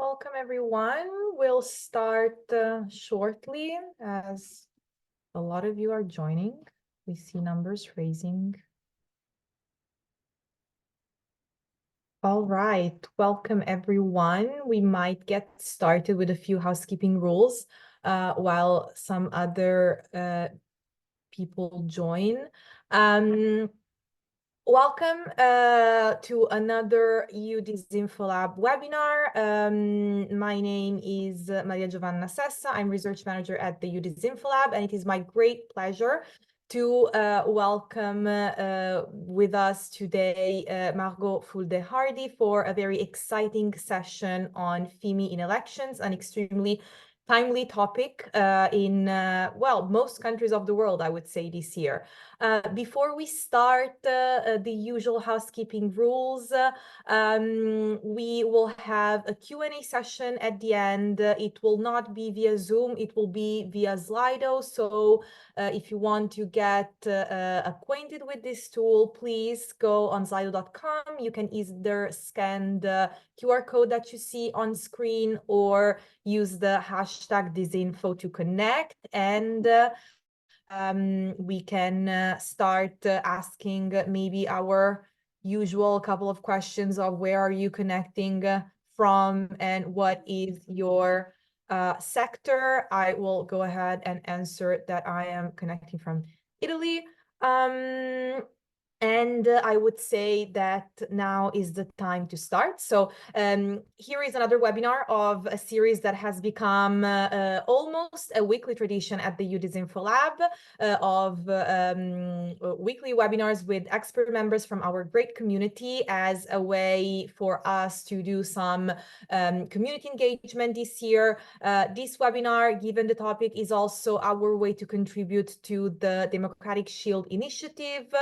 Welcome, everyone. We'll start shortly as a lot of you are joining. We see numbers raising. All right, welcome, everyone. We might get started with a few housekeeping rules while some other people join. Welcome to another EU DisinfoLab webinar. My name is Giovanna Sessa. I'm research manager at the EU DisinfoLab, and it is my great pleasure to welcome with us today Margot Fulde-Hardy for a very exciting session on FIMI in elections, an extremely timely topic in, well, most countries of the world, I would say, this year. Before we start the usual housekeeping rules, we will have a Q&A session at the end. It will not be via Zoom, it will be via Slido. So if you want to get acquainted with this tool, please go on slido.com. You can either scan the QR code that you see on screen or use the hashtag disinfo to connect, and we can start asking maybe our usual couple of questions of where are you connecting from and what is your sector. I will go ahead and answer that I am connecting from Italy. And I would say that now is the time to start. So here is another webinar of a series that has become almost a weekly tradition at the EU DisinfoLab of weekly webinars with expert members from our great community as a way for us to do some community engagement this year. This webinar, given the topic, is also our way to contribute to the Democratic Shield initiative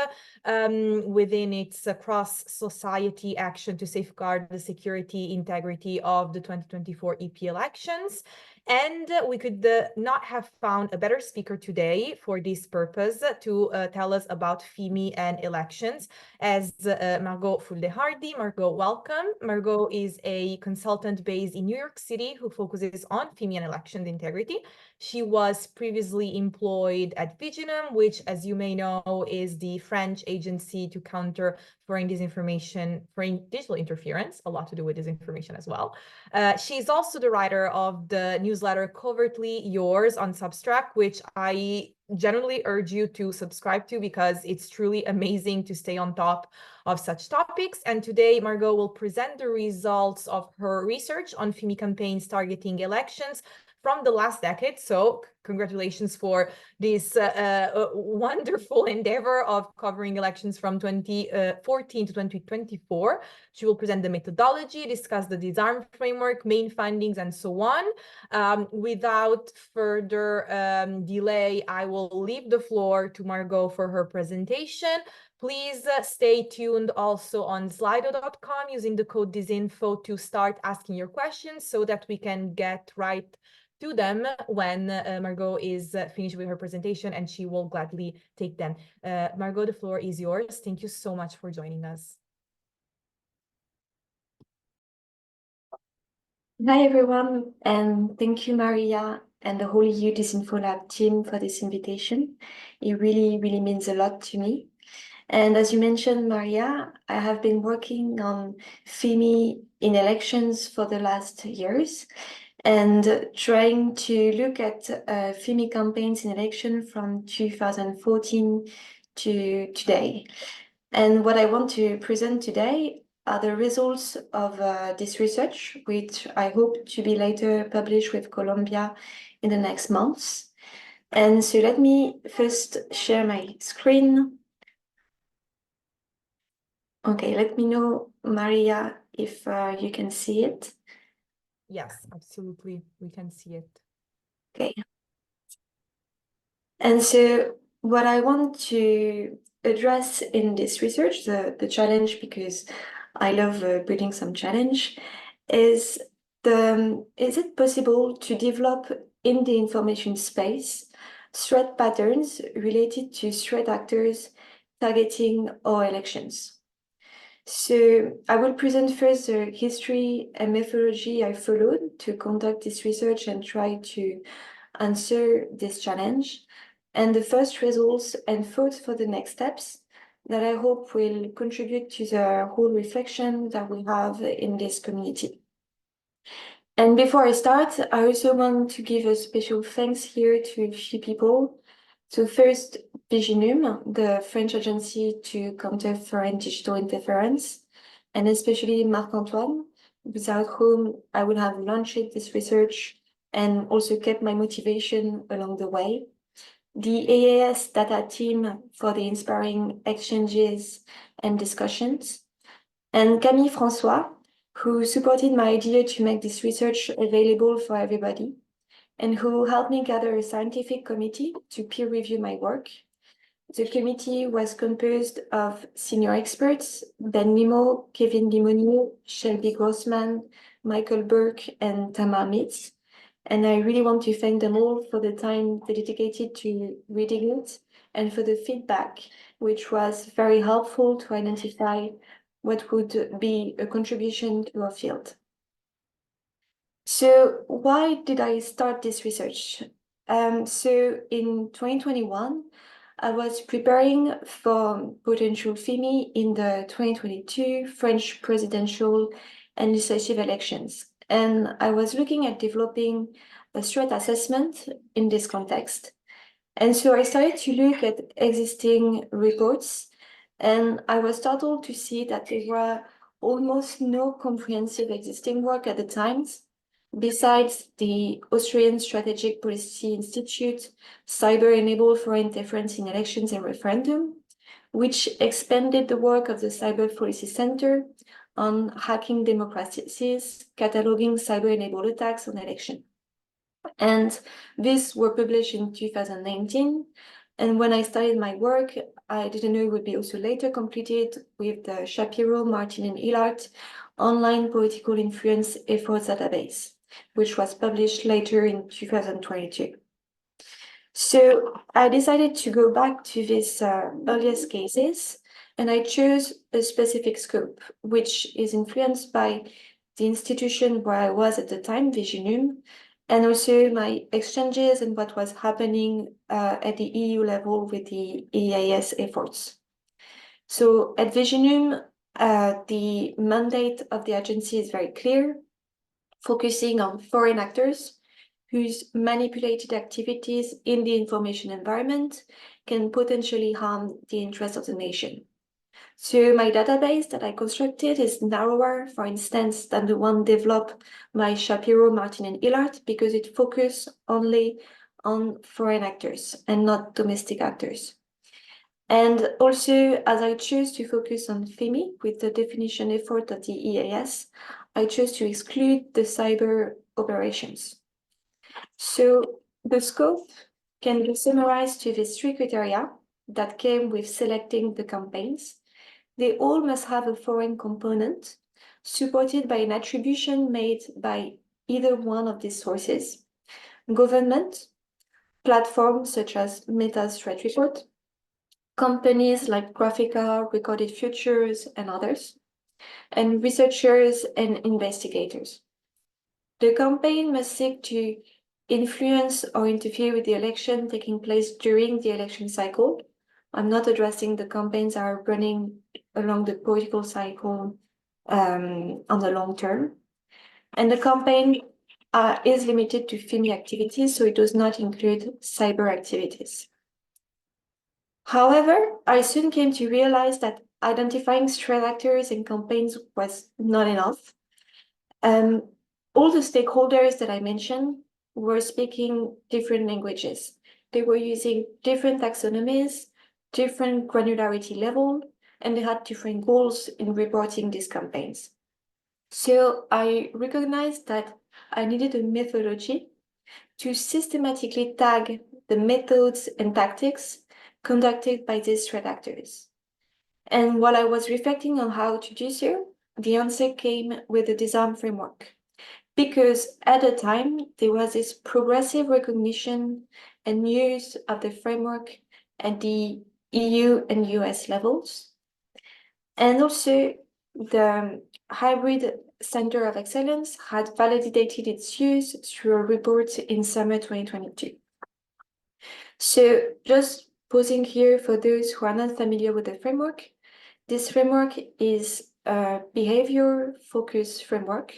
within its cross-society action to safeguard the security integrity of the 2024 EP elections. And we could not have found a better speaker today for this purpose to tell us about FIMI and elections as Margot Fulde-Hardy. Margot, welcome. Margot is a consultant based in New York City who focuses on FIMI and elections integrity. She was previously employed at Viginum, which, as you may know, is the French agency to counter foreign disinformation, foreign digital interference, a lot to do with disinformation as well. She's also the writer of the newsletter Covertly Yours on Substack, which I generally urge you to subscribe to because it's truly amazing to stay on top of such topics. And today, Margot will present the results of her research on FIMI campaigns targeting elections from the last decade. So congratulations for this wonderful endeavor of covering elections from 2014 to 2024. She will present the methodology, discuss the DISARM framework, main findings, and so on. Without further delay, I will leave the floor to Margot for her presentation. Please stay tuned also on slido.com using the code disinfo to start asking your questions so that we can get right to them when Margot is finished with her presentation, and she will gladly take them. Margot, the floor is yours. Thank you so much for joining us. Hi, everyone, and thank you, Maria, and the whole EU DisinfoLab team for this invitation. It really, really means a lot to me. And as you mentioned, Maria, I have been working on FIMI in elections for the last years and trying to look at FIMI campaigns in election from 2014 to today. And what I want to present today are the results of this research, which I hope to be later published with Columbia in the next months. And so let me first share my screen. Okay, let me know, Maria, if you can see it. Yes, absolutely. We can see it. Okay. And so what I want to address in this research, the challenge, because I love putting some challenge, is it possible to develop in the information space threat patterns related to threat actors targeting our elections? So I will present first the history and methodology I followed to conduct this research and try to answer this challenge, and the first results and thoughts for the next steps that I hope will contribute to the whole reflection that we have in this community. And before I start, I also want to give a special thanks here to a few people. So first, Viginum, the French agency to counter foreign digital interference, and especially Marc-Antoine, without whom I would have launched this research and also kept my motivation along the way. The AAS data team for the inspiring exchanges and discussions, and Camille François, who supported my idea to make this research available for everybody, and who helped me gather a scientific committee to peer review my work. The committee was composed of senior experts, Ben Mimo, Kevin Limonier, Shelby Grossman, Michael Burke, and Tamar Mitz. And I really want to thank them all for the time they dedicated to reading it and for the feedback, which was very helpful to identify what would be a contribution to our field. So why did I start this research? So in 2021, I was preparing for potential FIMI in the 2022 French presidential and legislative elections. And I was looking at developing a threat assessment in this context. And so I started to look at existing reports, and I was startled to see that there were almost no comprehensive existing work at the time, besides the Austrian Strategic Policy Institute, Cyber-Enabled Foreign Interference in Elections and Referendum, which expanded the work of the Cyber Policy Center on hacking democracies, cataloging cyber-enabled attacks on election. And these were published in 2019. And when I started my work, I didn't know it would be also later completed with the Shapiro, Martin, and Illard online political influence efforts database, which was published later in 2022. So I decided to go back to these earliest cases, and I chose a specific scope, which is influenced by the institution where I was at the time, Viginum, and also my exchanges and what was happening at the EU level with the EAS efforts. So at Viginum, the mandate of the agency is very clear, focusing on foreign actors whose manipulated activities in the information environment can potentially harm the interests of the nation. So my database that I constructed is narrower, for instance, than the one developed by Shapiro, Martin, and Illard, because it focuses only on foreign actors and not domestic actors. And also, as I chose to focus on FIMI with the definition effort of the EAS, I chose to exclude the cyber operations. So the scope can be summarized to these three criteria that came with selecting the campaigns. They all must have a foreign component supported by an attribution made by either one of these sources: government, platforms such as Meta's Threat Report, companies like Graphica, Recorded Futures, and others, and researchers and investigators. The campaign must seek to influence or interfere with the election taking place during the election cycle. I'm not addressing the campaigns that are running along the political cycle on the long term. And the campaign is limited to FIMI activities, so it does not include cyber activities. However, I soon came to realize that identifying threat actors and campaigns was not enough. All the stakeholders that I mentioned were speaking different languages. They were using different taxonomies, different granularity level, and they had different goals in reporting these campaigns. So I recognized that I needed a methodology to systematically tag the methods and tactics conducted by these threat actors. And while I was reflecting on how to do so, the answer came with the DISARM Framework. Because at the time, there was this progressive recognition and use of the framework at the EU and US levels. And also, the Hybrid Center of Excellence had validated its use through a report in summer 2022. So just pausing here for those who are not familiar with the framework, this framework is a behavior-focused framework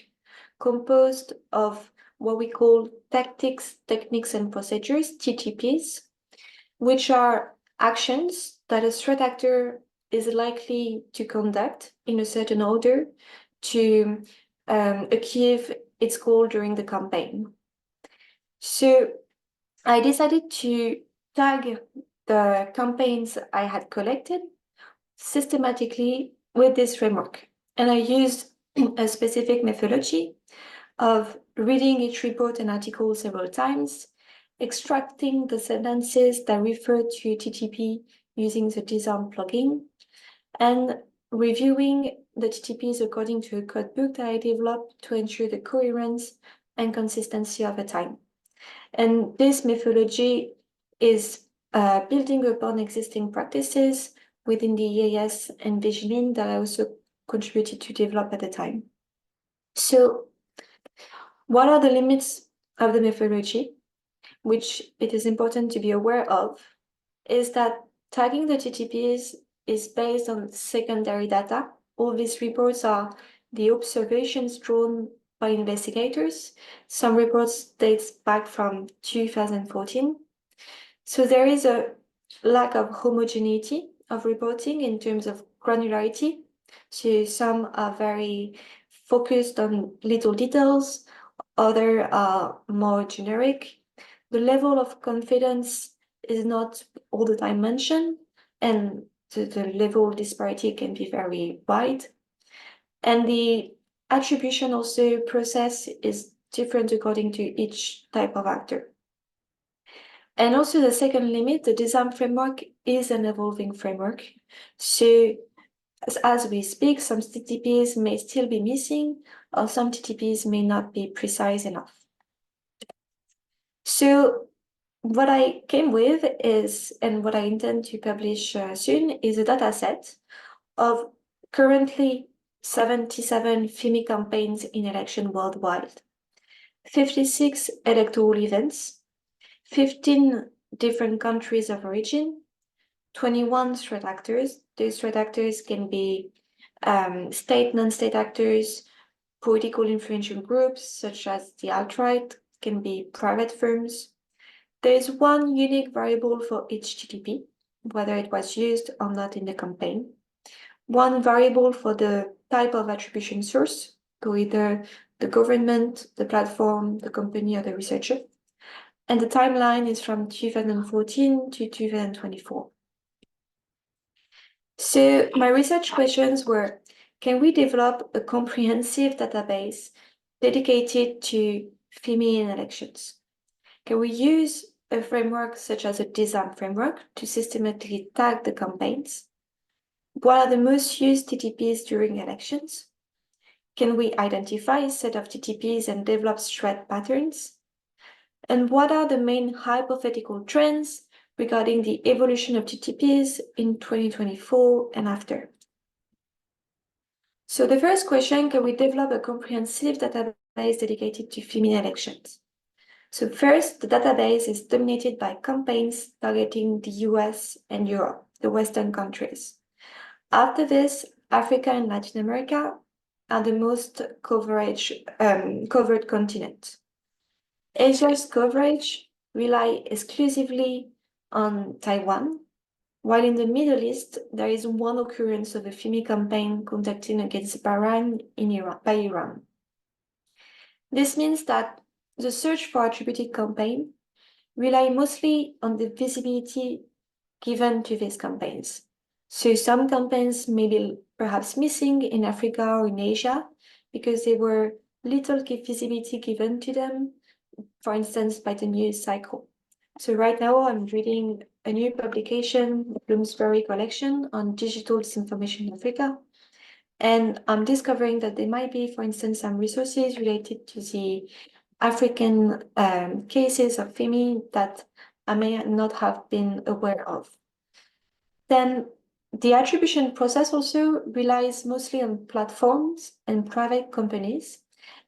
composed of what we call tactics, techniques, and procedures, TTPs, which are actions that a threat actor is likely to conduct in a certain order to achieve its goal during the campaign. So I decided to tag the campaigns I had collected systematically with this framework. And I used a specific methodology of reading each report and article several times, extracting the sentences that refer to TTP using the DISARM plugin, and reviewing the TTPs according to a codebook that I developed to ensure the coherence and consistency over time. And this methodology is building upon existing practices within the EAS and Visioning that I also contributed to develop at the time. So what are the limits of the methodology, which it is important to be aware of, is that tagging the TTPs is based on secondary data. All these reports are the observations drawn by investigators. Some reports dates back from 2014. So there is a lack of homogeneity of reporting in terms of granularity. So some are very focused on little details, others are more generic. The level of confidence is not all the time mentioned, and the level disparity can be very wide. And the attribution also process is different according to each type of actor. And also the second limit, the DISARM framework is an evolving framework. So as we speak, some TTPs may still be missing, or some TTPs may not be precise enough. So what I came with is, and what I intend to publish soon, is a data set of currently 77 FIMI campaigns in election worldwide, 56 electoral events, 15 different countries of origin, 21 threat actors. Those threat actors can be state, non-state actors, political influential groups such as the alt-right, can be private firms. There is one unique variable for each TTP, whether it was used or not in the campaign. One variable for the type of attribution source, so either the government, the platform, the company, or the researcher. And the timeline is from 2014 to 2024. So my research questions were, can we develop a comprehensive database dedicated to FIMI in elections? Can we use a framework such as a DISARM framework to systematically tag the campaigns? What are the most used TTPs during elections? Can we identify a set of TTPs and develop threat patterns? And what are the main hypothetical trends regarding the evolution of TTPs in 2024 and after? So the first question, can we develop a comprehensive database dedicated to FIMI elections? So first, the database is dominated by campaigns targeting the US and Europe, the Western countries. After this, Africa and Latin America are the most covered continent. Asia's coverage rely exclusively on Taiwan, while in the Middle East, there is one occurrence of a FIMI campaign conducted against Bahrain by Iran. This means that the search for attributed campaign rely mostly on the visibility given to these campaigns. So some campaigns may be perhaps missing in Africa or in Asia because there were little visibility given to them, for instance, by the news cycle. So right now I'm reading a new publication, Bloomsbury collection on digital disinformation in Africa. And I'm discovering that there might be, for instance, some resources related to the African cases of FIMI that I may not have been aware of. Then The attribution process also relies mostly on platforms and private companies,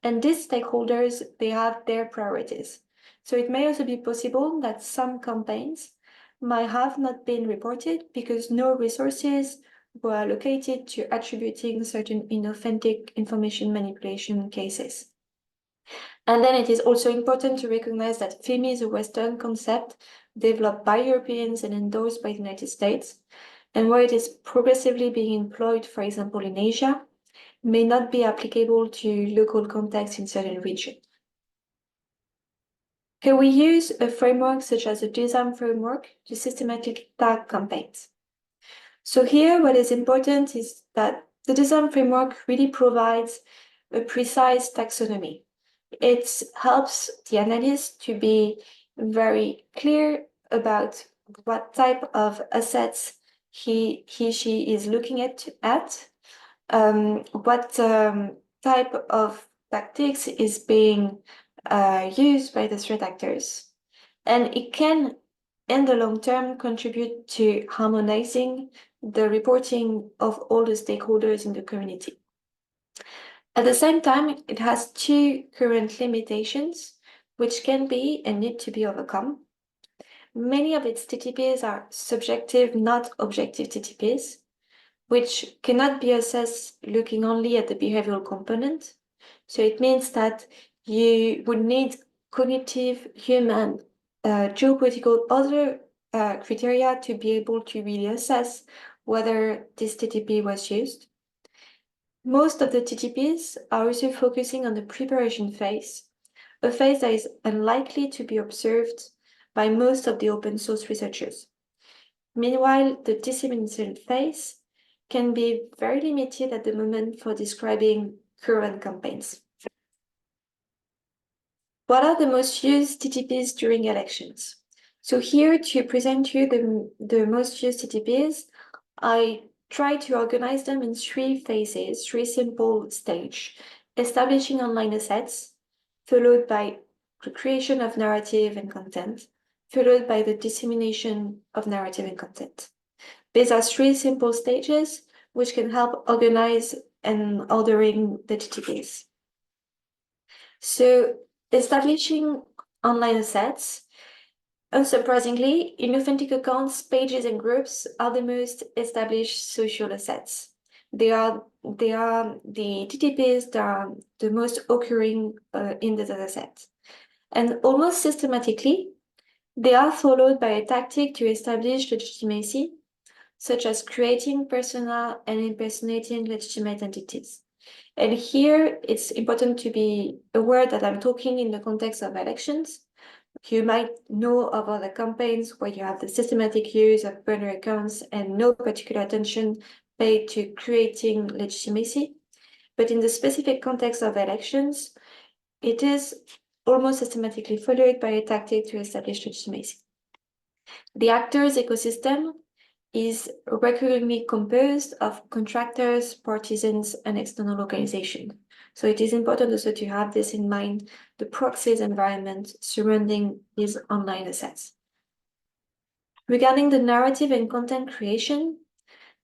and these stakeholders, they have their priorities. So it may also be possible that some campaigns might have not been reported because no resources were allocated to attributing certain inauthentic information manipulation cases. And then it is also important to recognize that FIMI is a Western concept developed by Europeans and endorsed by the United States, and where it is progressively being employed, for example, in Asia, may not be applicable to local contexts in certain regions. Here we use a framework such as the DISARM Framework to systematically tag campaigns. So here what is important is that the DISARM Framework really provides a precise taxonomy. It helps the analyst to be very clear about what type of assets she is looking at what type of tactics is being used by the threat actors. And it can, in the long term, contribute to harmonizing the reporting of all the stakeholders in the community. At the same time, it has two current limitations, which can be and need to be overcome. Many of its TTPs are subjective, not objective TTPs, which cannot be assessed looking only at the behavioral component. So it means that you would need cognitive, human, geopolitical, other criteria to be able to really assess whether this TTP was used. Most of the TTPs are also focusing on the preparation phase, a phase that is unlikely to be observed by most of the open source researchers. Meanwhile, the dissemination phase can be very limited at the moment for describing current campaigns. What are the most used TTPs during elections? So here to present you the most used TTPs, I try to organize them in three phases, three simple stages: establishing online assets, followed by the creation of narrative and content, followed by the dissemination of narrative and content. These are three simple stages which can help organize and ordering the TTPs. So establishing online assets, unsurprisingly, inauthentic accounts, pages, and groups are the most established social assets. They are the TTPs that are the most occurring in the dataset. And almost systematically, they are followed by a tactic to establish legitimacy, such as creating persona and impersonating legitimate entities. And here, it's important to be aware that I'm talking in the context of elections. You might know of other campaigns where you have the systematic use of burner accounts and no particular attention paid to creating legitimacy. But in the specific context of elections, it is almost systematically followed by a tactic to establish legitimacy. The actors' ecosystem is regularly composed of contractors, partisans, and external organizations. So it is important also to have this in mind, the proxies environment surrounding these online assets. Regarding the narrative and content creation,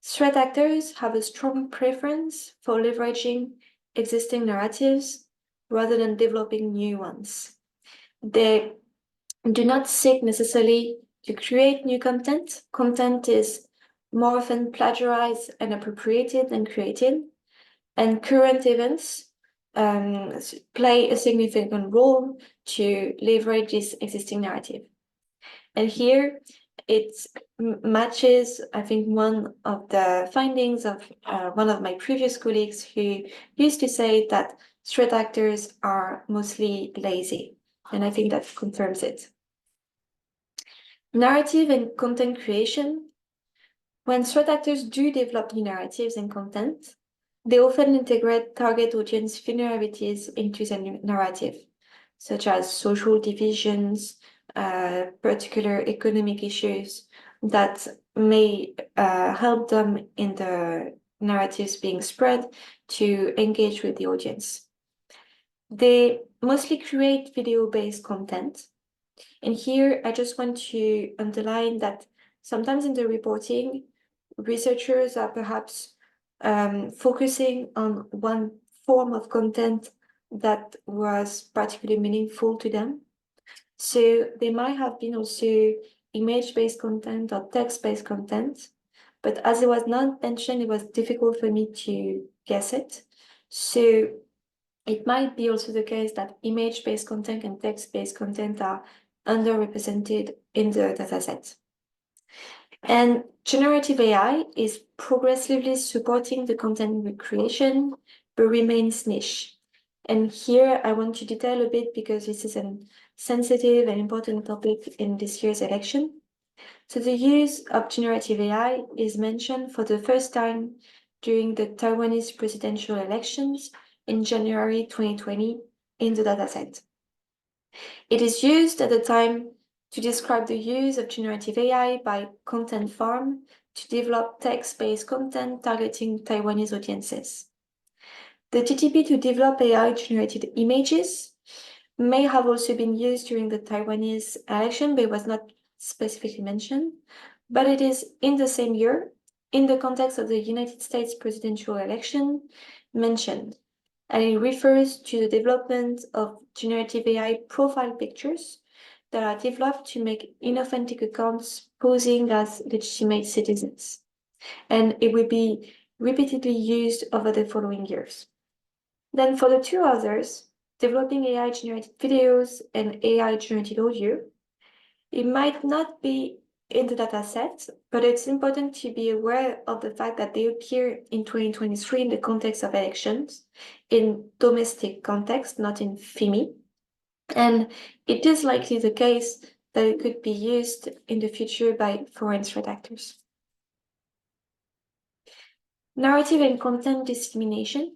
threat actors have a strong preference for leveraging existing narratives rather than developing new ones. They do not seek necessarily to create new content. Content is more often plagiarized and appropriated than created, and current events play a significant role to leverage this existing narrative. And here it matches, I think, one of the findings of one of my previous colleagues who used to say that threat actors are mostly lazy, and I think that confirms it. Narrative and content creation. When threat actors do develop new narratives and content, they often integrate target audience vulnerabilities into the narrative, such as social divisions, particular economic issues that may help them in the narratives being spread to engage with the audience. They mostly create video-based content. And here I just want to underline that sometimes in the reporting, researchers are perhaps focusing on one form of content that was particularly meaningful to them. So they might have been also image-based content or text-based content, but as it was not mentioned, it was difficult for me to guess it. So it might be also the case that image-based content and text-based content are underrepresented in the dataset. And generative AI is progressively supporting the content creation, but remains niche. And here I want to detail a bit because this is a sensitive and important topic in this year's election. So the use of generative AI is mentioned for the first time during the Taiwanese presidential elections in January 2020 in the dataset. It is used at the time to describe the use of generative AI by Content Farm to develop text-based content targeting Taiwanese audiences. The TTP to develop AI-generated images may have also been used during the Taiwanese election, but it was not specifically mentioned. But it is in the same year, in the context of the United States presidential election, mentioned. And it refers to the development of generative AI profile pictures that are developed to make inauthentic accounts posing as legitimate citizens. And it will be repeatedly used over the following years. Then for the two others, developing AI-generated videos and AI-generated audio, it might not be in the dataset, but it's important to be aware of the fact that they appear in 2023 in the context of elections, in domestic context, not in FIMI. And it is likely the case that it could be used in the future by foreign threat actors. Narrative and content dissemination.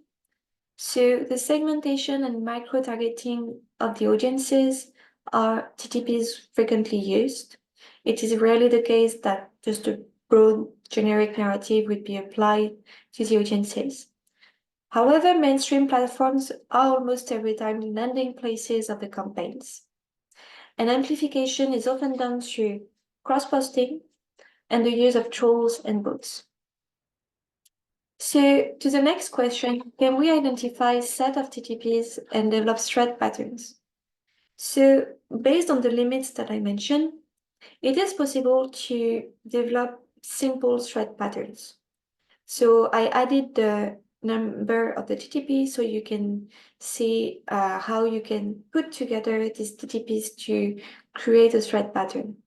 So the segmentation and micro-targeting of the audiences are TTPs frequently used. It is rarely the case that just a broad generic narrative would be applied to the audiences. However, mainstream platforms are almost every time landing places of the campaigns. And amplification is often done through cross-posting and the use of trolls and bots. So to the next question, can we identify a set of TTPs and develop threat patterns? So based on the limits that I mentioned, it is possible to develop simple threat patterns. So I added the number of the TTP so you can see how you can put together these TTPs to create a threat pattern.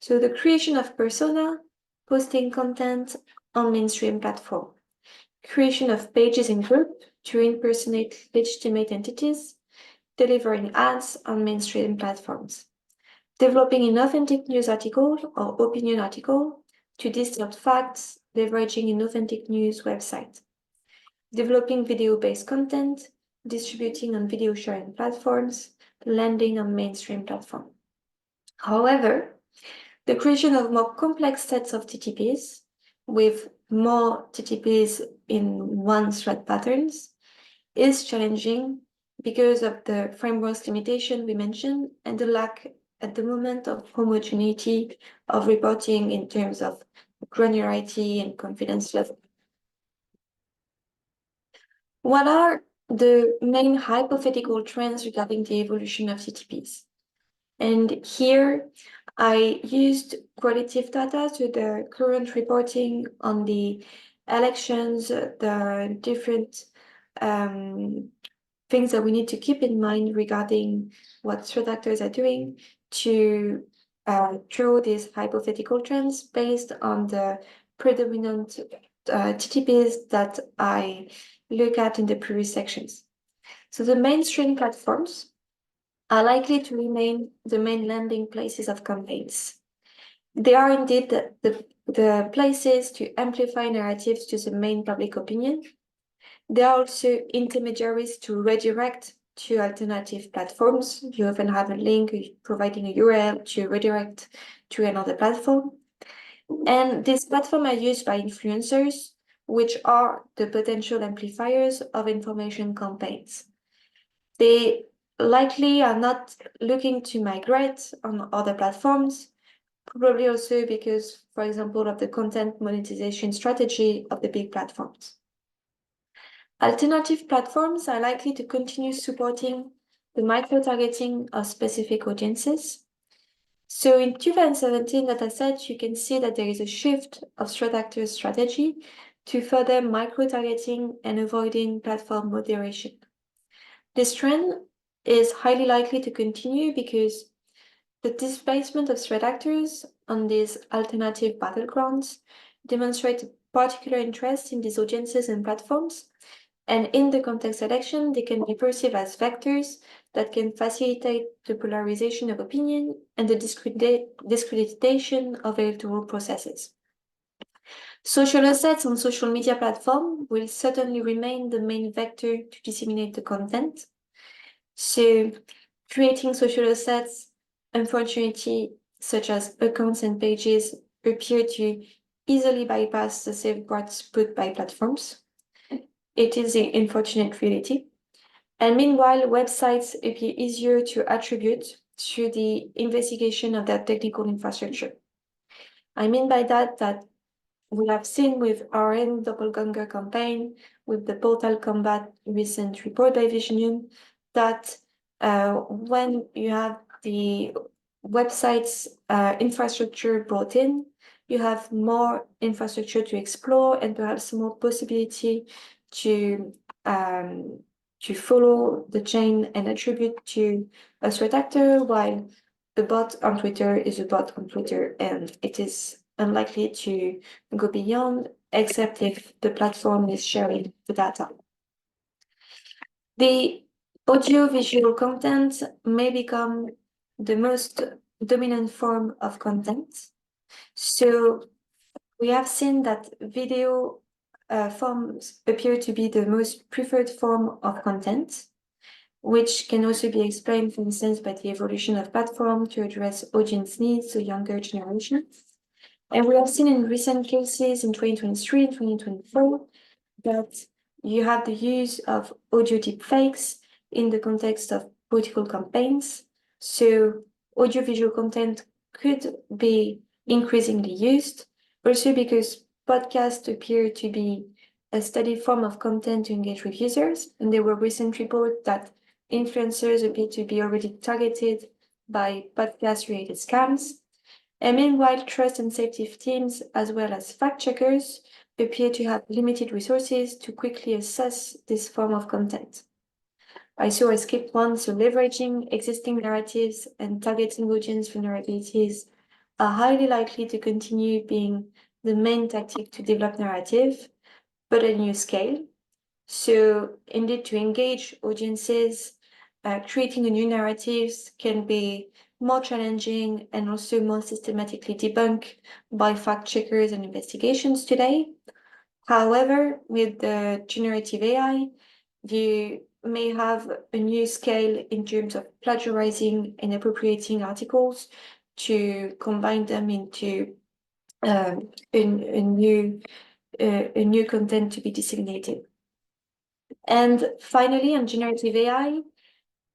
So the creation of persona, posting content on mainstream platform, creation of pages in group to impersonate legitimate entities, delivering ads on mainstream platforms, developing an authentic news article or opinion article to distort facts, leveraging an authentic news website, developing video-based content, distributing on video sharing platforms, landing on mainstream platform. However, the creation of more complex sets of TTPs with more TTPs in one threat patterns is challenging because of the framework's limitation we mentioned and the lack at the moment of homogeneity of reporting in terms of granularity and confidence level. What are the main hypothetical trends regarding the evolution of TTPs? And here I used qualitative data to the current reporting on the elections, the different things that we need to keep in mind regarding what threat actors are doing to draw these hypothetical trends based on the predominant TTPs that I look at in the previous sections. So the mainstream platforms are likely to remain the main landing places of campaigns. They are indeed the places to amplify narratives to the main public opinion. They are also intermediaries to redirect to alternative platforms. You often have a link providing a URL to redirect to another platform. And these platforms are used by influencers, which are the potential amplifiers of information campaigns. They likely are not looking to migrate on other platforms, probably also because, for example, of the content monetization strategy of the big platforms. Alternative platforms are likely to continue supporting the micro-targeting of specific audiences. So in 2017 dataset, you can see that there is a shift of threat actors' strategy to further micro-targeting and avoiding platform moderation. This trend is highly likely to continue because the displacement of threat actors on these alternative battlegrounds demonstrate a particular interest in these audiences and platforms. And in the context selection, they can be perceived as vectors that can facilitate the polarization of opinion and the discreditation of electoral processes. Social assets on social media platforms will certainly remain the main vector to disseminate the content. So creating social assets, unfortunately, such as accounts and pages, appear to easily bypass the safeguards put by platforms. It is the unfortunate reality. And meanwhile, websites appear easier to attribute to the investigation of their technical infrastructure. I mean by that we have seen with RN Doppelganger campaign, with the Portal Combat recent report by Vision, that when you have the website's infrastructure brought in, you have more infrastructure to explore and perhaps more possibility to follow the chain and attribute to a threat actor, while the bot on Twitter is a bot on Twitter, and it is unlikely to go beyond, except if the platform is sharing the data. The audio-visual content may become the most dominant form of content. So we have seen that video forms appear to be the most preferred form of content, which can also be explained, for instance, by the evolution of platform to address audience needs, so younger generations. And we have seen in recent cases in 2023 and 2024 that you have the use of audio deepfakes in the context of political campaigns. So audiovisual content could be increasingly used, also because podcasts appear to be a steady form of content to engage with users. And there were recent reports that influencers appear to be already targeted by podcast-related scams. And meanwhile, trust and safety teams, as well as fact-checkers, appear to have limited resources to quickly assess this form of content. I skipped one, so leveraging existing narratives and targeting audience vulnerabilities are highly likely to continue being the main tactic to develop narrative, but at a new scale. So indeed, to engage audiences, creating a new narratives can be more challenging and also more systematically debunked by fact checkers and investigations today. However, with the generative AI, you may have a new scale in terms of plagiarizing and appropriating articles to combine them into a new content to be disseminated. And finally, on generative AI,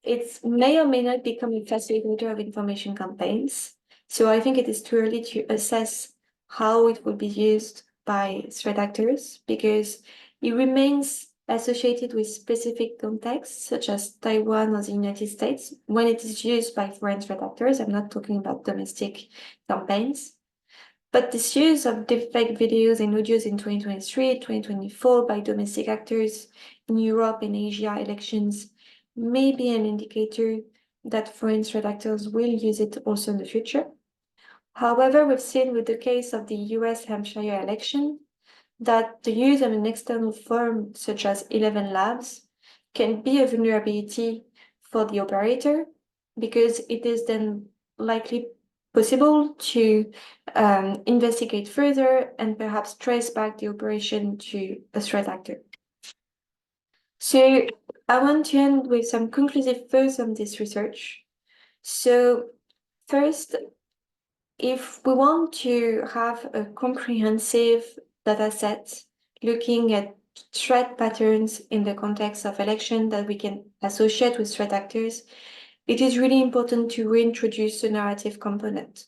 it may or may not become a facilitator of information campaigns. So I think it is too early to assess how it will be used by threat actors, because it remains associated with specific contexts, such as Taiwan or the United States, when it is used by foreign threat actors. I'm not talking about domestic campaigns. But this use of deepfake videos and audios in 2023, 2024 by domestic actors in Europe and Asia elections may be an indicator that foreign threat actors will use it also in the future. However, we've seen with the case of the US Hampshire election that the use of an external firm such as 11 Labs can be a vulnerability for the operator, because it is then likely possible to investigate further and perhaps trace back the operation to a threat actor. So I want to end with some conclusive thoughts on this research. So first, if we want to have a comprehensive data set looking at threat patterns in the context of election that we can associate with threat actors, it is really important to reintroduce the narrative component.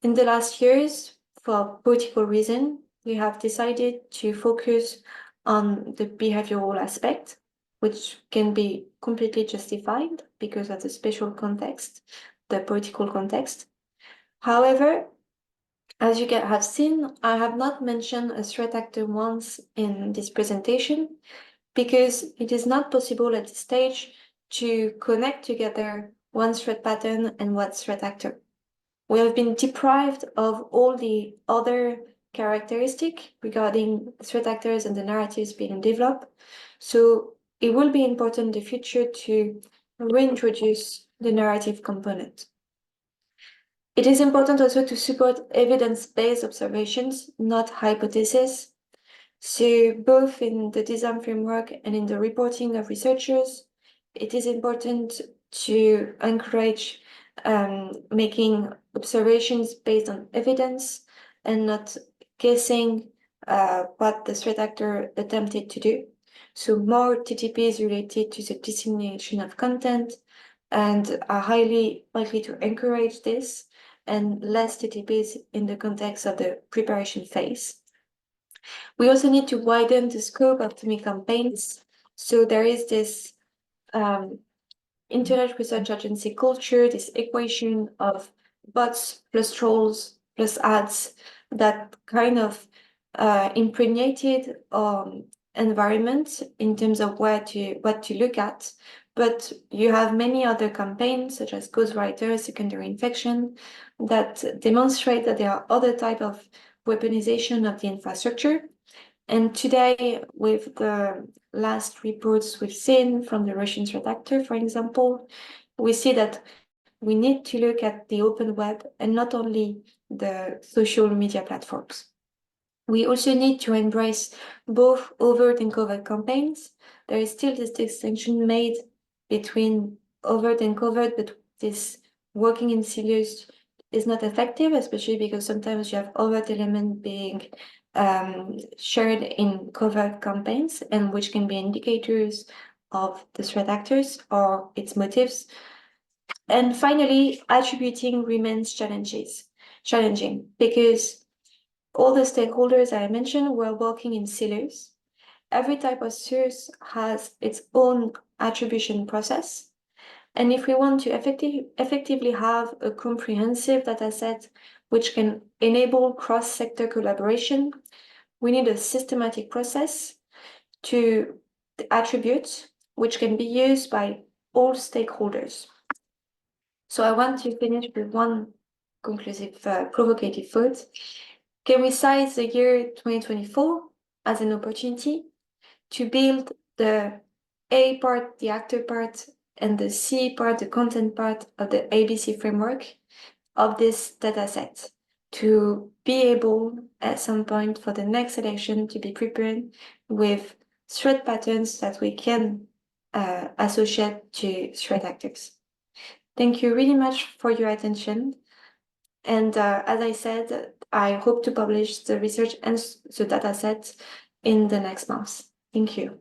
In the last years, for political reasons, we have decided to focus on the behavioral aspect, which can be completely justified because of the special context, the political context. However, as you have seen, I have not mentioned a threat actor once in this presentation because it is not possible at this stage to connect together one threat pattern and one threat actor. We have been deprived of all the other characteristics regarding threat actors and the narratives being developed. So it will be important in the future to reintroduce the narrative component. It is important also to support evidence-based observations, not hypotheses. So both in the DISARM framework and in the reporting of researchers, it is important to encourage making observations based on evidence and not guessing what the threat actor attempted to do. So more TTPs related to the dissemination of content and are highly likely to encourage this, and less TTPs in the context of the preparation phase. We also need to widen the scope of FIMI campaigns. So there is this Internet Research Agency culture, this equation of bots plus trolls plus ads that kind of impregnated environment in terms of what to look at. But you have many other campaigns such as ghostwriter, secondary infection that demonstrate that there are other type of weaponization of the infrastructure. And today, with the last reports we've seen from the Russian threat actor, for example, we see that we need to look at the open web and not only the social media platforms. We also need to embrace both overt and covert campaigns. There is still this distinction made between overt and covert, but this working in silos is not effective, especially because sometimes you have overt element being shared in covert campaigns, and which can be indicators of the threat actors or its motives. And finally, attributing remains challenging because all the stakeholders I mentioned were working in silos. Every type of source has its own attribution process. And if we want to effectively have a comprehensive data set which can enable cross-sector collaboration, we need a systematic process to attribute, which can be used by all stakeholders. So I want to finish with one conclusive provocative thought. Can we size the year 2024 as an opportunity to build the A part, the actor part, and the C part, the content part of the ABC framework of this dataset, to be able at some point for the next election to be prepared with threat patterns that we can associate to threat actors. Thank you really much for your attention. And as I said, I hope to publish the research and the dataset in the next months. Thank you.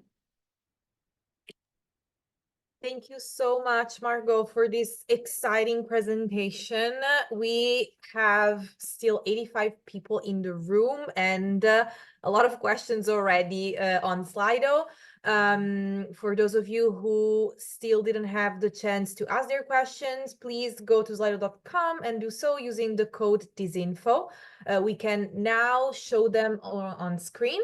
Thank you so much, Margot, for this exciting presentation. We have still 85 people in the room and a lot of questions already on Slido. For those of you who still didn't have the chance to ask their questions, please go to slido.com and do so using the code DISINFO. We can now show them on screen.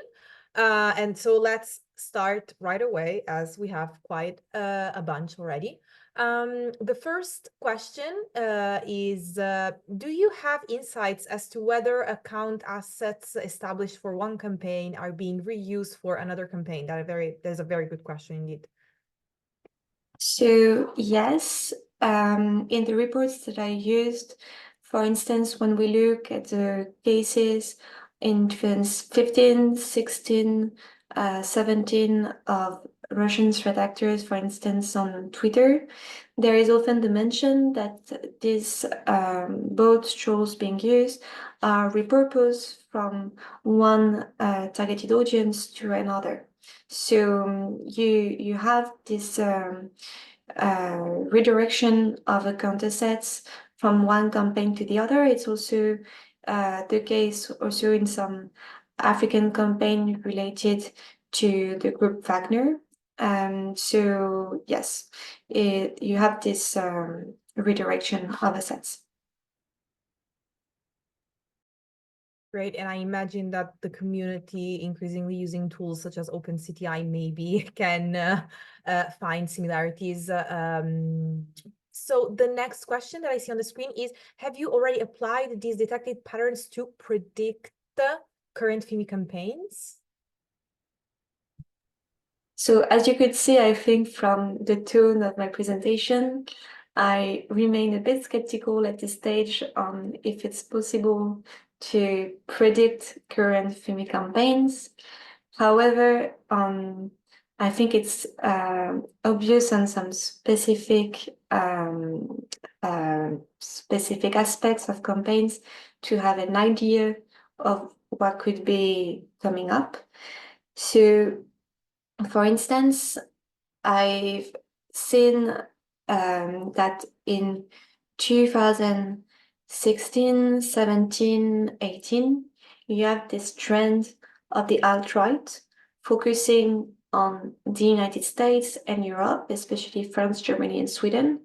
And so let's start right away, as we have quite a bunch already. The first question is, do you have insights as to whether account assets established for one campaign are being reused for another campaign? That's a very good question indeed. So yes, in the reports that I used, for instance, when we look at the cases in 2015, 16, 17 of Russian threat actors, for instance, on Twitter, there is often the mention that these both trolls being used are repurposed from one targeted audience to another. So you have this redirection of account assets from one campaign to the other. It's also the case also in some African campaign related to the group Wagner. So yes, you have this redirection of assets. Great, and I imagine that the community increasingly using tools such as OpenCTI maybe can find similarities. So the next question that I see on the screen is, have you already applied these detected patterns to predict the current FIMI campaigns? So as you could see, I think from the tone of my presentation, I remain a bit skeptical at this stage on if it's possible to predict current FIMI campaigns. However, I think it's obvious on some specific aspects of campaigns to have an idea of what could be coming up. So, for instance, I've seen that in 2016, 17, 18, you have this trend of the alt-right focusing on the United States and Europe, especially France, Germany, and Sweden,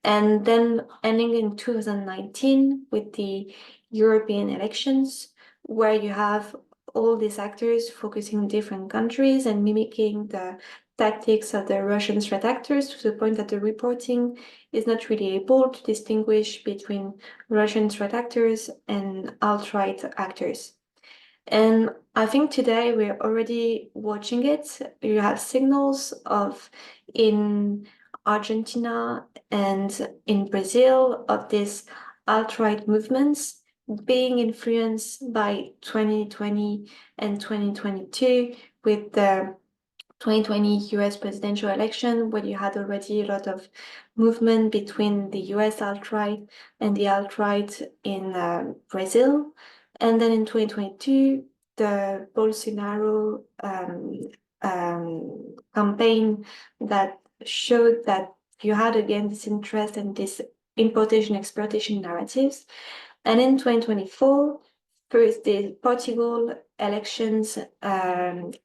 and then ending in 2019 with the European elections, where you have all these actors focusing on different countries and mimicking the tactics of the Russian threat actors, to the point that the reporting is not really able to distinguish between Russian threat actors and alt-right actors. And I think today we're already watching it. You have signals of, in Argentina and in Brazil, of these alt-right movements being influenced by 2020 and 2022 with the 2020 US presidential election, where you had already a lot of movement between the US alt-right and the alt-right in Brazil. And then in 2022, the Bolsonaro campaign that showed that you had again this interest in this importation exploitation narratives. And in 2024, first the Portugal elections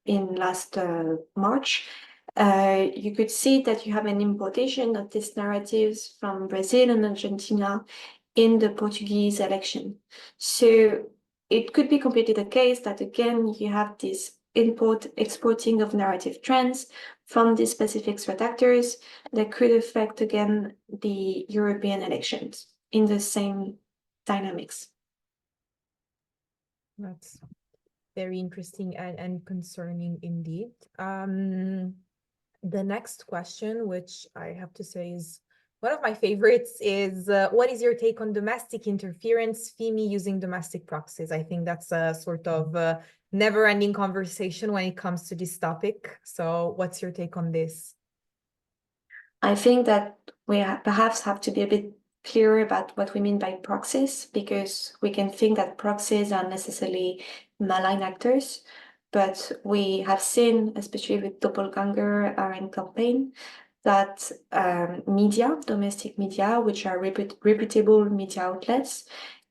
in last March, you could see that you have an importation of these narratives from Brazil and Argentina in the Portuguese election. So it could be completely the case that again you have this exporting of narrative trends from these specific threat actors that could affect again the European elections in the same dynamics. That's very interesting and concerning indeed. The next question, which I have to say is one of my favorites, is what is your take on domestic interference, FIMI using domestic proxies? I think that's a sort of never-ending conversation when it comes to this topic. So what's your take on this? I think that we perhaps have to be a bit clearer about what we mean by proxies, because we can think that proxies are necessarily malign actors, but we have seen, especially with Doppelganger RN campaign, that media, domestic media, which are reputable media outlets,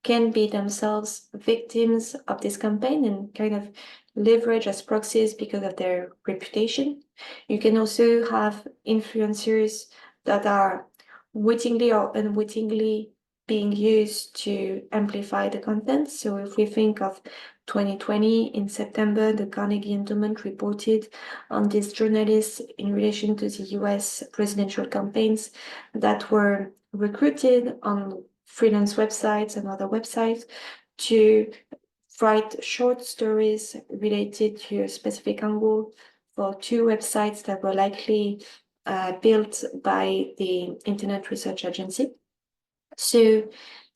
can be themselves victims of this campaign and kind of leverage as proxies because of their reputation. You can also have influencers that are wittingly or unwittingly being used to amplify the content. So if we think of 2020, in September, the Carnegie Endowment reported on these journalists in relation to the US presidential campaigns that were recruited on freelance websites and other websites to write short stories related to a specific angle for two websites that were likely built by the Internet Research Agency. So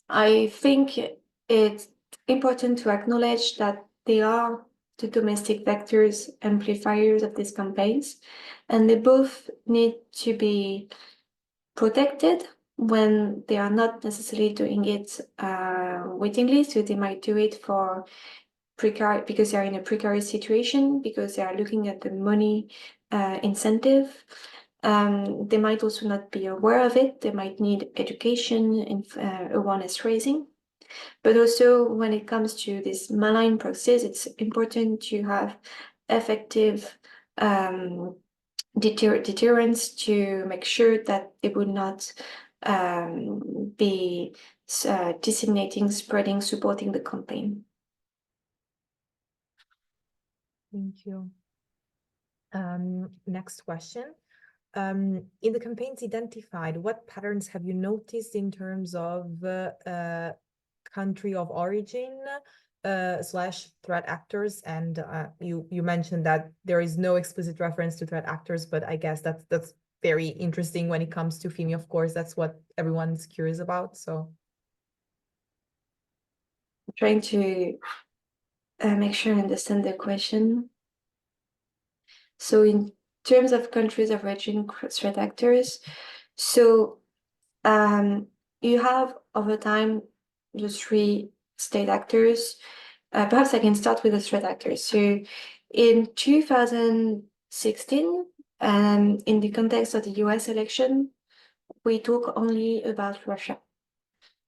I think it's important to acknowledge that they are the domestic vectors, amplifiers of these campaigns, and they both need to be protected when they are not necessarily doing it wittingly. So they might do it for because they are in a precarious situation, because they are looking at the money incentive. They might also not be aware of it. They might need education and awareness raising. But also when it comes to this malign process, it's important to have effective deterrence to make sure that it would not be disseminating, spreading, supporting the campaign. Thank you. Next question. In the campaigns identified, what patterns have you noticed in terms of country of origin slash threat actors? And you mentioned that there is no explicit reference to threat actors, but I guess that's very interesting when it comes to FIMI. Of course, that's what everyone's curious about. So I'm trying to make sure I understand the question. So in terms of countries of origin threat actors, so you have over time the three state actors. Perhaps I can start with the threat actors. So in 2016, in the context of the US election, we talk only about Russia.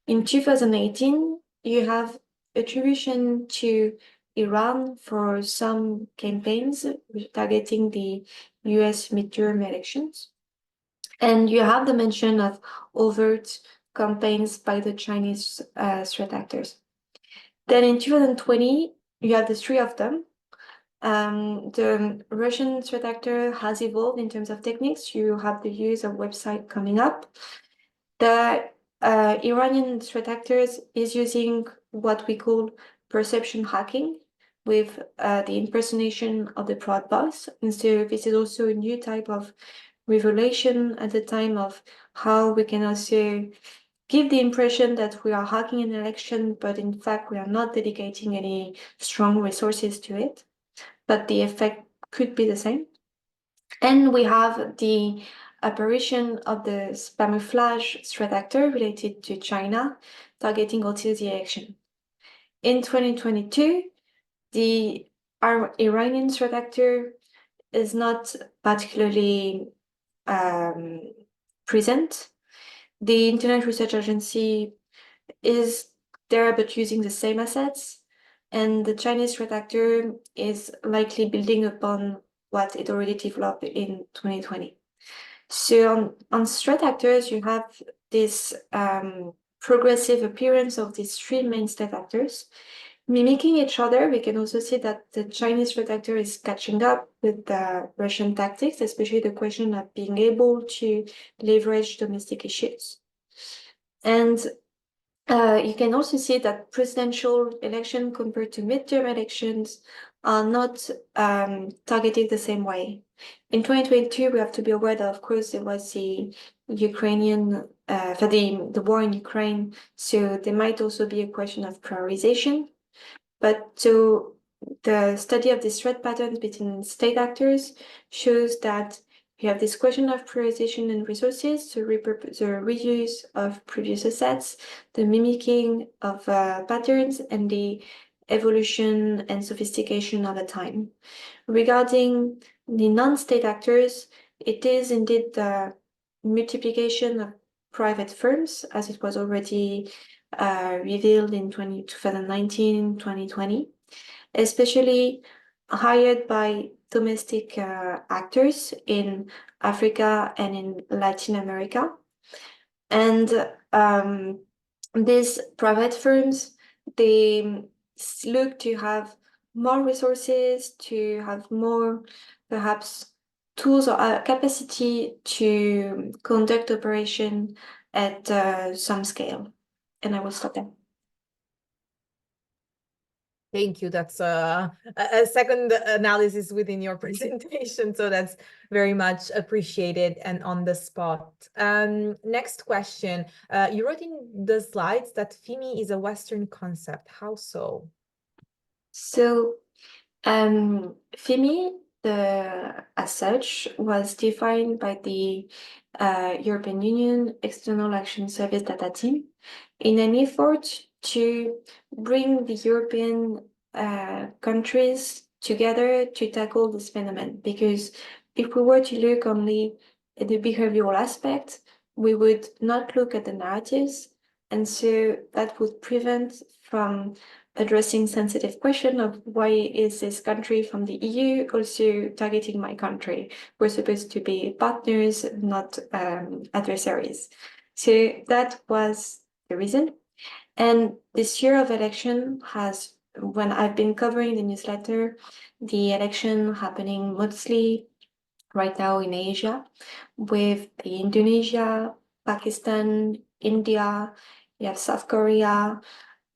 In 2018, you have attribution to Iran for some campaigns targeting the US midterm elections. And you have the mention of overt campaigns by the Chinese threat actors. Then in 2020, you have the three of them. The Russian threat actor has evolved in terms of techniques. You have the use of website coming up. The Iranian threat actors is using what we call perception hacking with the impersonation of the prod boss. And so this is also a new type of revelation at the time of how we can also give the impression that we are hacking an election, but in fact we are not dedicating any strong resources to it, but the effect could be the same. And we have the apparition of the spamouflage threat actor related to China, targeting also the election. In 2022, the Iranian threat actor is not particularly present. The Internet Research Agency is there, but using the same assets. And the Chinese threat actor is likely building upon what it already developed in 2020. So on threat actors, you have this progressive appearance of these three main threat actors. Mimicking each other, we can also see that the Chinese threat actor is catching up with the Russian tactics, especially the question of being able to leverage domestic issues. And you can also see that presidential election compared to midterm elections are not targeted the same way. In 2022, we have to be aware that, of course, there was the Ukrainian, for the war in Ukraine, so there might also be a question of prioritization. But so the study of these threat patterns between state actors shows that you have this question of prioritization and resources, so the reuse of previous assets, the mimicking of patterns, and the evolution and sophistication over time. Regarding the non-state actors, it is indeed the multiplication of private firms, as it was already revealed in 2019, 2020, especially hired by domestic actors in Africa and in Latin America. And these private firms, they look to have more resources, to have more, perhaps, tools or capacity to conduct operation at some scale. And I will stop there. Thank you. That's a second analysis within your presentation. So that's very much appreciated and on the spot. Next question. You wrote in the slides that FIMI is a Western concept. How so? So FIMI, as such, was defined by the European Union External Action Service data team in an effort to bring the European countries together to tackle this phenomenon. Because if we were to look only the behavioral aspect, we would not look at the narratives. And so that would prevent from addressing sensitive question of why is this country from the EU also targeting my country? We're supposed to be partners, not adversaries. So that was the reason. And this year of election has, when I've been covering the newsletter, the election happening mostly right now in Asia, with the Indonesia, Pakistan, India, you have South Korea,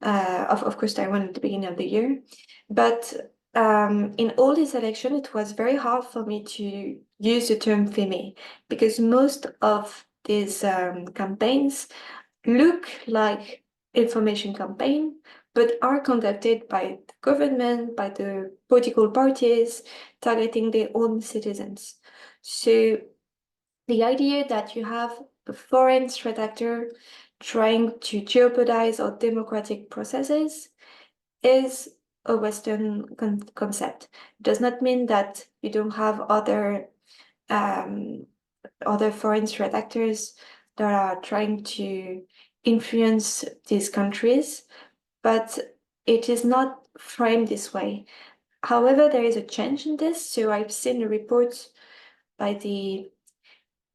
of course Taiwan at the beginning of the year. But in all these elections, it was very hard for me to use the term FIMI, because most of these campaigns look like information campaign, but are conducted by the government, by the political parties, targeting their own citizens. So the idea that you have a foreign threat actor trying to jeopardize our democratic processes is a Western concept. It does not mean that you don't have other foreign threat actors that are trying to influence these countries, but it is not framed this way. However, there is a change in this. So I've seen a report by the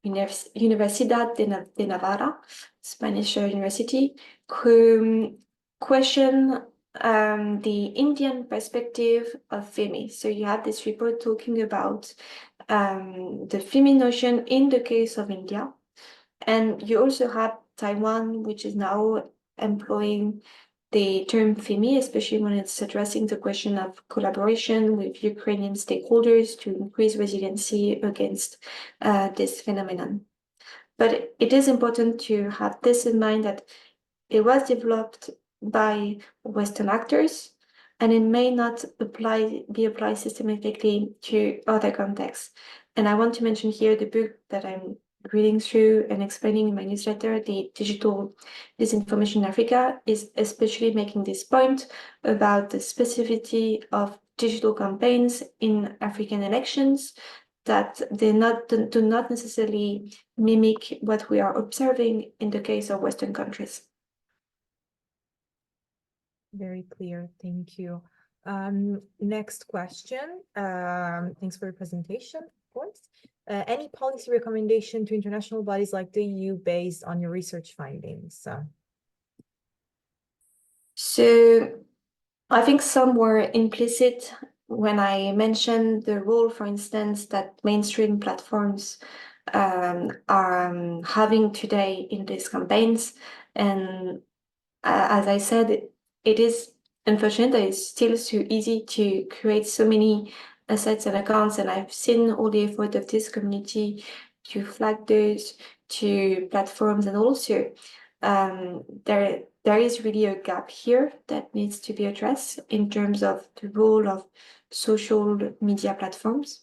Universidad de Navarra, Spanish university, who question the Indian perspective of FIMI. So you have this report talking about the FIMI notion in the case of India. And you also have Taiwan, which is now employing the term FIMI, especially when it's addressing the question of collaboration with Ukrainian stakeholders to increase resiliency against this phenomenon. But it is important to have this in mind, that it was developed by Western actors, and it may not be applied systematically to other contexts. And I want to mention here the book that I'm reading through and explaining in my newsletter, the Digital Disinformation in Africa, is especially making this point about the specificity of digital campaigns in African elections, that they do not necessarily mimic what we are observing in the case of Western countries. Very clear, thank you. Next question. Thanks for your presentation, of course. Any policy recommendation to international bodies like the EU based on your research findings? So I think some were implicit when I mentioned the role, for instance, that mainstream platforms are having today in these campaigns. And as I said, it is unfortunate that it's still so easy to create so many assets and accounts, and I've seen all the effort of this community to flag those to platforms, and also there is really a gap here that needs to be addressed in terms of the role of social media platforms.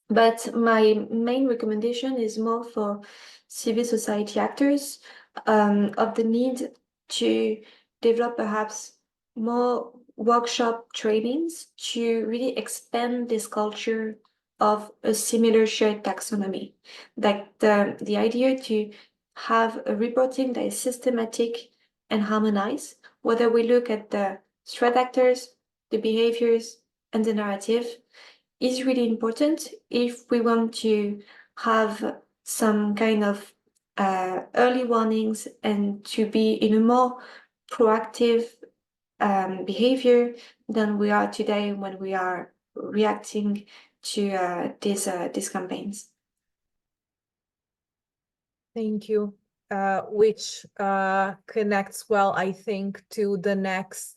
But my main recommendation is more for civil society actors, of the need to develop perhaps more workshop trainings to really expand this culture of a similar shared taxonomy. Like the idea to have a reporting that is systematic and harmonized, whether we look at the threat actors, the behaviors, and the narrative, is really important if we want to have some kind of early warnings and to be in a more proactive behavior than we are today when we are reacting to these campaigns. Thank you. Which connects well, I think, to the next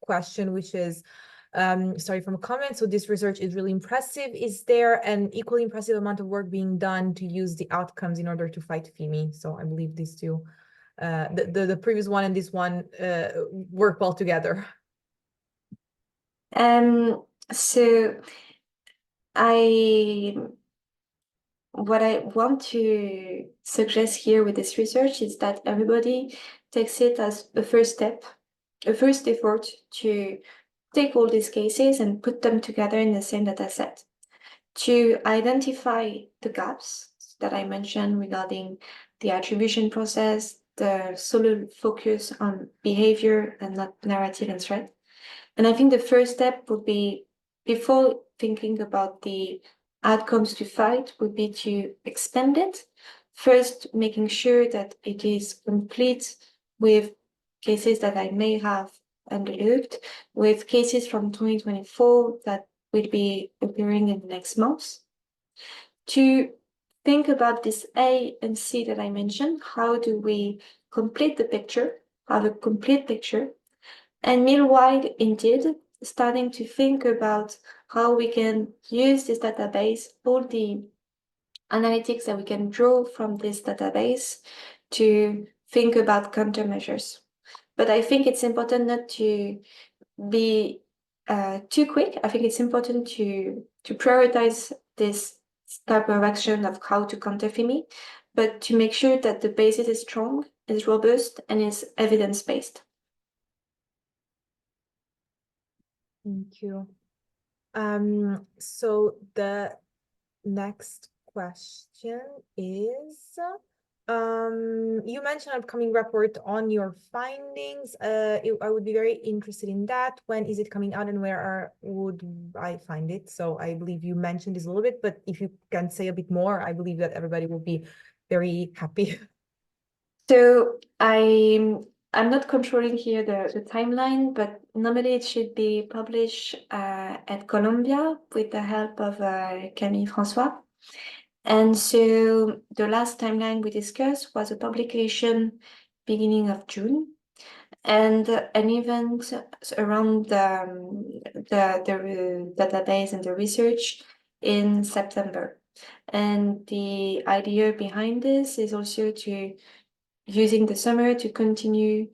question, which is starting from a comment. So this research is really impressive. Is there an equally impressive amount of work being done to use the outcomes in order to fight FIMI? So I believe these two, the previous one and this one work well together. So what I want to suggest here with this research is that everybody takes it as a first step, a first effort to take all these cases and put them together in the same data set, to identify the gaps that I mentioned regarding the attribution process, the solo focus on behavior and not narrative and threat. And I think the first step would be, before thinking about the outcomes to fight, would be to expand it. First, making sure that it is complete with cases that I may have underlooked, with cases from 2024 that will be appearing in the next month. To think about this A and C that I mentioned, how do we complete the picture, have a complete picture? And meanwhile, indeed, starting to think about how we can use this database, all the analytics that we can draw from this database to think about countermeasures. But I think it's important not to be too quick. I think it's important to prioritize this type of action of how to counter FIMI, but to make sure that the basis is strong, is robust, and is evidence-based. Thank you. So the next question is, you mentioned an upcoming report on your findings. I would be very interested in that. When is it coming out and where would I find it? So I believe you mentioned this a little bit, but if you can say a bit more, I believe that everybody will be very happy. So I'm not controlling here the timeline, but normally it should be published at Columbia with the help of Camille François. And so the last timeline we discussed was a publication beginning of June, and an event around the database and the research in September. And the idea behind this is also to using the summer to continue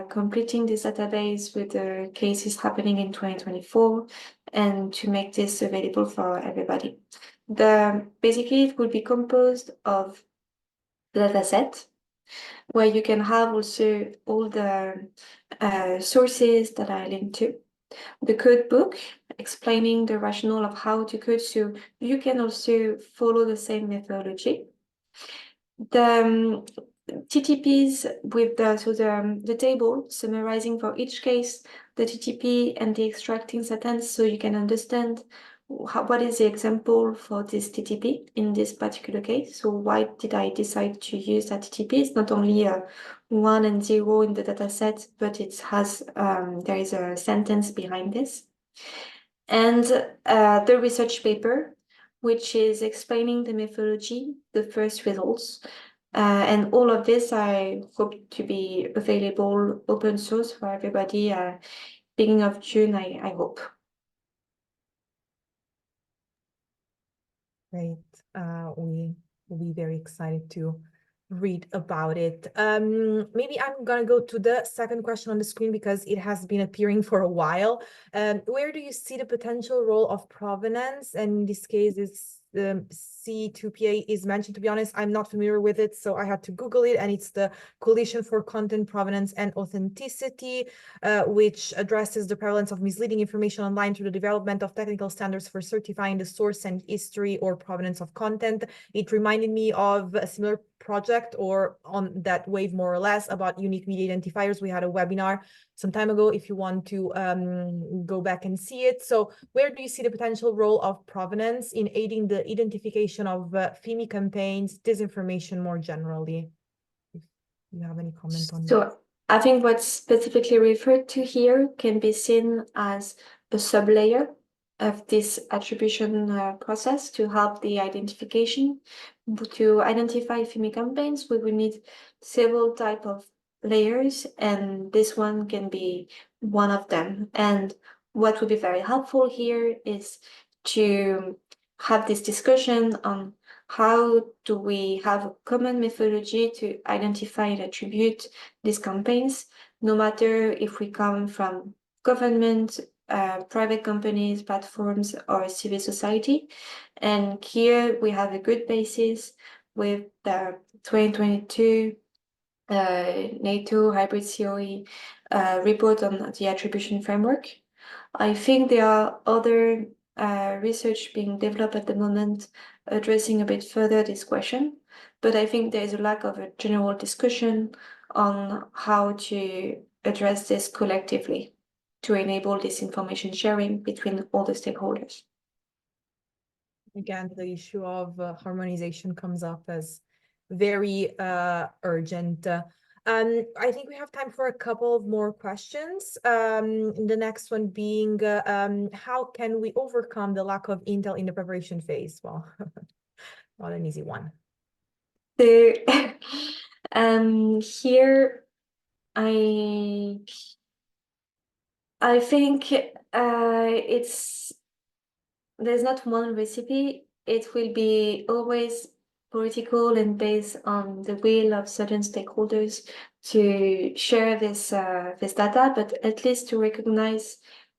completing this database with the cases happening in 2024 and to make this available for everybody. Basically, it will be composed of the dataset, where you can have also all the sources that are linked to the code book, explaining the rationale of how to code, so you can also follow the same methodology. The TTPs with the table summarizing for each case the TTP and the extracting sentence, so you can understand what is the example for this TTP in this particular case. So why did I decide to use that TTP? It's not only a 1 and 0 in the data set, but it has there is a sentence behind this. And the research paper, which is explaining the methodology, the first results. And all of this I hope to be available open source for everybody beginning of June, I hope. Great. We will be very excited to read about it. Maybe I'm gonna go to the second question on the screen because it has been appearing for a while. Where do you see the potential role of provenance? And in this case, it's C2PA is mentioned. To be honest, I'm not familiar with it, so I had to Google it, and it's the Coalition for Content Provenance and Authenticity, which addresses the prevalence of misleading information online through the development of technical standards for certifying the source and history or provenance of content. It reminded me of a similar project, or on that wave more or less, about unique media identifiers. We had a webinar some time ago if you want to go back and see it. So where do you see the potential role of provenance in aiding the identification of FIMI campaigns, disinformation more generally? If you have any comment on that. So I think what's specifically referred to here can be seen as a sublayer of this attribution process to help the identification. To identify FIMI campaigns, we will need several types of layers, and this one can be one of them. And what would be very helpful here is to have this discussion on how do we have a common methodology to identify and attribute these campaigns, no matter if we come from government, private companies, platforms, or civil society. And here we have a good basis with the 2022 NATO hybrid COE report on the attribution framework. I think there are other research being developed at the moment addressing a bit further this question, but I think there is a lack of a general discussion on how to address this collectively to enable this information sharing between all the stakeholders. Again, the issue of harmonization comes up as very urgent. I think we have time for a couple of more questions. The next one being, how can we overcome the lack of intel in the preparation phase? Well, not an easy one. So here I think there's not one recipe. It will be always political and based on the will of certain stakeholders to share this data, but at least to recognize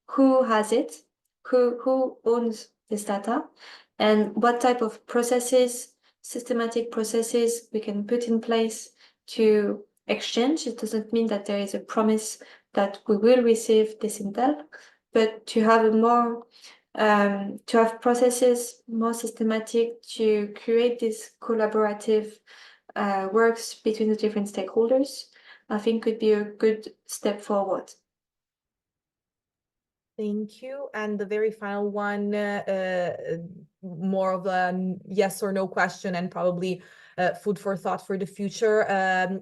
who has it, who owns this data, and what type of processes, systematic processes we can put in place to exchange. It doesn't mean that there is a promise that we will receive this intel, but to have a more to have processes more systematic to create this collaborative works between the different stakeholders, I think could be a good step forward. Thank you. And the very final one, more of a yes or no question and probably food for thought for the future.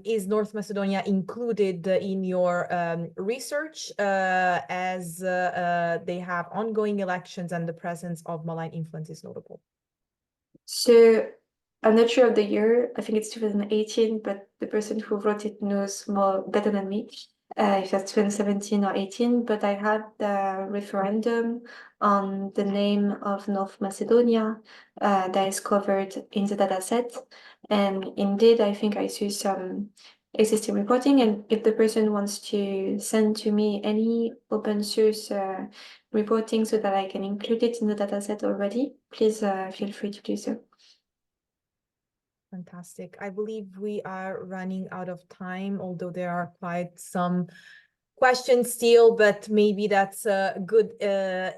Is North Macedonia included in your research as they have ongoing elections and the presence of malign influence is notable? So I'm not sure of the year. I think it's 2018, but the person who wrote it knows more better than me. If that's 2017 or 18, but I had the referendum on the name of North Macedonia that is covered in the dataset. And indeed, I think I see some existing reporting. And if the person wants to send to me any open source reporting so that I can include it in the dataset already, please feel free to do so. Fantastic. I believe we are running out of time, although there are quite some questions still, but maybe that's a good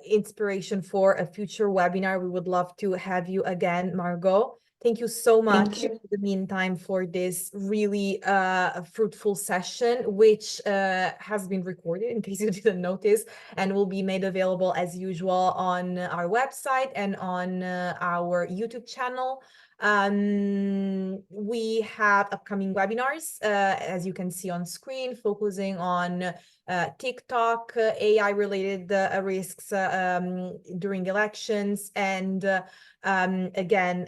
inspiration for a future webinar. We would love to have you again, Margot. Thank you so much in the meantime for this really fruitful session, which has been recorded in case you didn't notice, and will be made available as usual on our website and on our YouTube channel. We have upcoming webinars, as you can see on screen, focusing on TikTok, AI-related risks during elections, and again,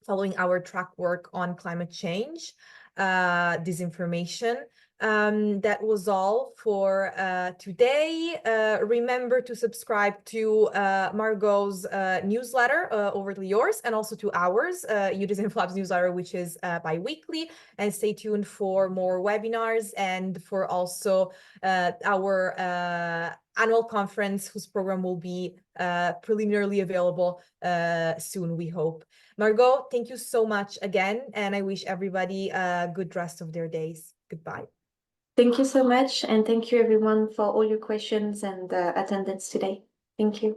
following our track work on climate change, disinformation. That was all for today. Remember to subscribe to Margot's newsletter, Overly Yours, and also to ours, EU DisinfoLab's newsletter, which is bi-weekly. And stay tuned for more webinars and for also our annual conference, whose program will be preliminarily available soon, we hope. Margot, thank you so much again, and I wish everybody a good rest of their days. Goodbye. Thank you so much, and thank you everyone for all your questions and attendance today. Thank you.